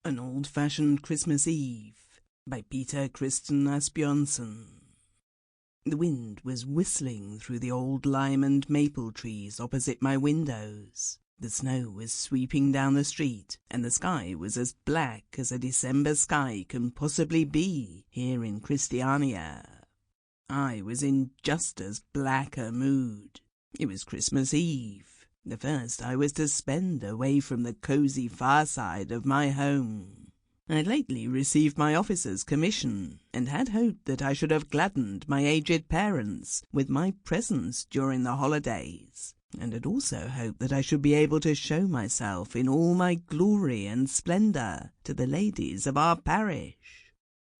An Old-Fashioned Christmas Eve by Christen Asbjornsen. The wind was whistling through the old lime and maple trees opposite my windows. The snow was sweeping down the street, and the sky was as black as a December sky can possibly be here in Christiania. I was in just as black a mood. It was Christmas Eve, the first I was to spend away from the cosy fireside of my home. I had lately received my officer's commission, and had hoped that I should have gladdened my aged parents with my presence during the holidays, and had also hoped that I should be able to show myself in all my glory and splendour to the ladies of our parish.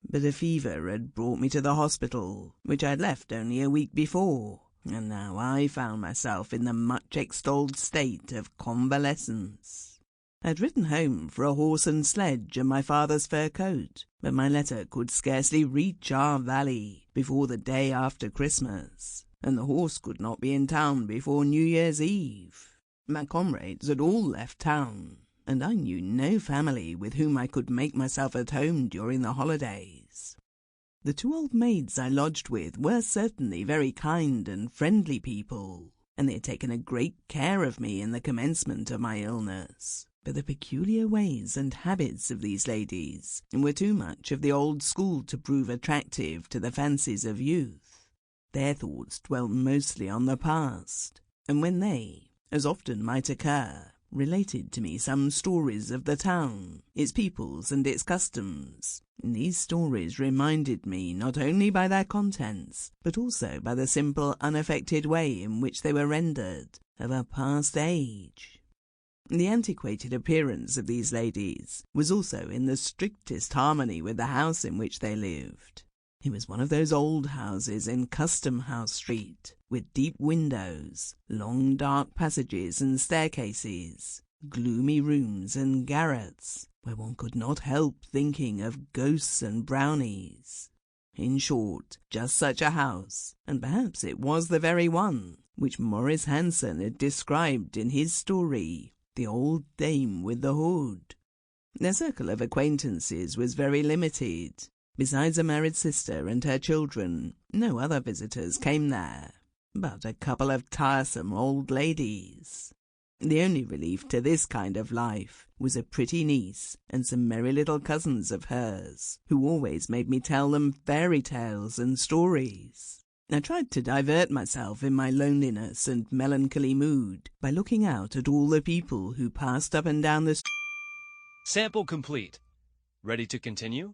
But a fever had brought me to the hospital, which I had left only a week before, and now I found myself in the much-extolled state of convalescence. I had ridden home for a horse and sledge and my father's fur coat, but my letter could scarcely reach our valley before the day after Christmas, and the horse could not be in town before New Year's Eve. My comrades had all left town, and I knew no family with whom I could make myself at home during the holidays. The two old maids I lodged with were certainly very kind and friendly people, and they had taken a great care of me in the commencement of my illness. But the peculiar ways and habits of these ladies were too much of the old school to prove attractive to the fancies of youth. Their thoughts dwelt mostly on the past, and when they, as often might occur, related to me some stories of the town, its peoples and its customs, these stories reminded me not only by their contents, but also by the simple, unaffected way in which they were rendered, of a past age. The antiquated appearance of these ladies was also in the strictest harmony with the house in which they lived. It was one of those old houses in Custom House Street, with deep windows, long dark passages and staircases, gloomy rooms and garrets, where one could not help thinking of ghosts and brownies. In short, just such a house, and perhaps it was the very one which Maurice Hansen had described in his story, The Old Dame with the Hood. Their circle of acquaintances was very limited. Besides a married sister and her children, no other visitors came there, but a couple of tiresome old ladies. The only relief to this kind of life was a pretty niece and some merry little cousins of hers, who always made me tell them fairy tales and stories. I tried to divert myself in my loneliness and melancholy mood by looking out at all the people who passed up and down the street. Sample complete. Ready to continue?